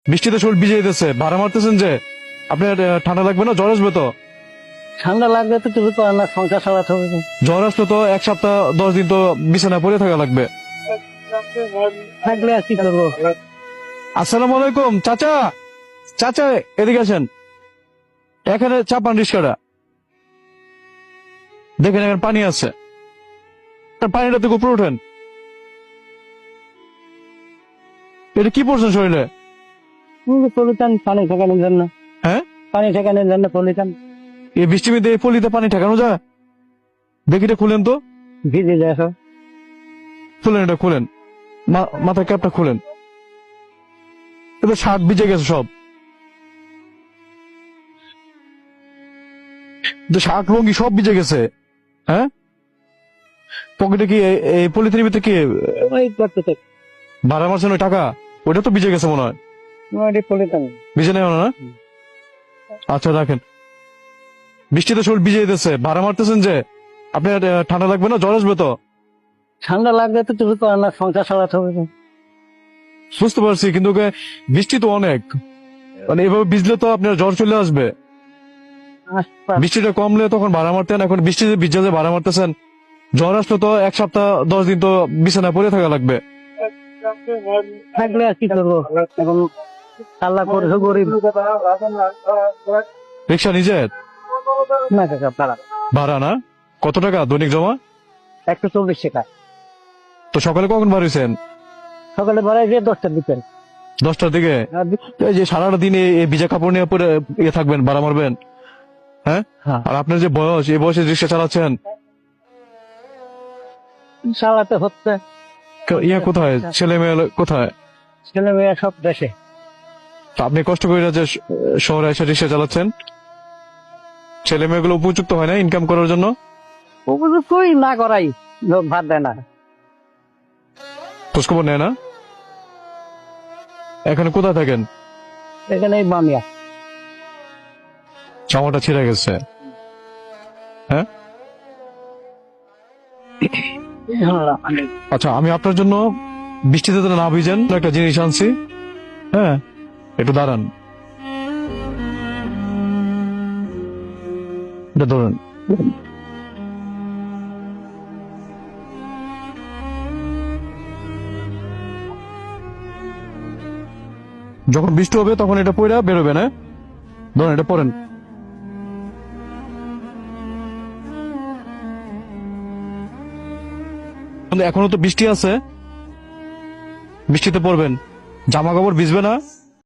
বৃষ্টিতে শরীর ভিজে যেতেছে, ভাড়া মারতেছেন যে আপনার ঠান্ডা লাগবে না? জ্বর আসবে তো? ঠান্ডা লাগবে তো কিছু তো না, সংসার চালাতে হবে তো। জ্বর আসলে তো 1 সপ্তাহ 10 দিন তো বিছানায় পড়ে থাকা লাগবে। থাকলে আর কি করবো? আসসালামু আলাইকুম চাচা। চাচা এদিকে আসেন, এখানে চাপান রিস্কাটা দেখেন, এখানে পানি আছে, পানিটা থেকে উপরে উঠেন। এটা কি পড়ছেন শরীরে? পলিটান পানি ঠেকানোর জন্য। হ্যাঁ, পানি ঠেকানোর জন্য পলিটান এই বৃষ্টি মধ্যে এই পলিতে পানি ঠেকানো যায়? দেখি এটা খুলেন তো, ভিজে যায় সব। খুলেন, এটা খুলেন, মাথার ক্যাপটা খুলেন। এটা শার্ট ভিজে গেছে সব, শার্ট লুঙ্গি সব ভিজে গেছে। হ্যাঁ, পকেটে কি এই পলিথিনের ভিতরে কি ওই করতে থাক। ভাড়া মারছেন ওই টাকা? ওইটা তো ভিজে গেছে মনে হয়। ওই পলিটান ভিজে নেই না? আচ্ছা রাখেন। বৃষ্টিতে শরীর ভিজে যেতেছে, ভাড়া মারতেছেন যে আপনার ঠান্ডা লাগবে না? জ্বর আসবে তো? ঠান্ডা লাগবে তো কিছু তো না, সংসার চালাতে হবে তো। বুঝতে পারছি, কিন্তু বৃষ্টি তো অনেক, মানে এভাবে ভিজলে তো আপনার জ্বর চলে আসবে। বৃষ্টিটা কমলে তখন ভাড়া মারতেন, এখন বৃষ্টিতে ভিজে যে ভাড়া মারতেছেন, জ্বর আসলে তো 1 সপ্তাহ 10 দিন তো বিছানায় পড়ে থাকা লাগবে। থাকলে আর কি করবো? এখন আল্লাহ করেছে গরিব। রিক্সা নিজের? না কাকা পারা ভাড়া না? কত টাকা দৈনিক জমা? 140 টাকা। তো সকালে কখন বার হয়েছেন? সকালে বাড়াই যে 10টার দিকে। 10টার দিকে? এই যে সারাটা দিন এই ভিজা কাপড় নিয়ে পরে থাকবেন, ভাড়া মারবেন? হ্যাঁ, হ্যাঁ, আর আপনার যে বয়স, এই বয়সে রিক্সা চালাচ্ছেন? চালাতে হচ্ছে। ইয়া কোথায়, ছেলে মেয়ে কোথায়? ছেলে মেয়ে সব দেশে। তো আপনি কষ্ট করে যে শহরে এসে রিক্সা চালাচ্ছেন, ছেলে মেয়েগুলো উপযুক্ত হয় না ইনকাম করার জন্য? উপযুক্তই না করাই লোক ভাত দেয় না। খোঁজখবর নেয় না? এখানে কোথায় থাকেন? এখানে এই বামিয়া। জামাটা ছিঁড়ে গেছে। হ্যাঁ, আচ্ছা আমি আপনার জন্য বৃষ্টিতে না ভিজেন একটা জিনিস আনছি। হ্যাঁ, একটু দাঁড়ান, এটা ধরুন। যখন বৃষ্টি হবে তখন এটা পড়ে বেরোবে না, ধরুন এটা পরেন। কিন্তু এখনো তো বৃষ্টি আছে, বৃষ্টিতে পড়বেন, জামা কাপড় ভিজবে না?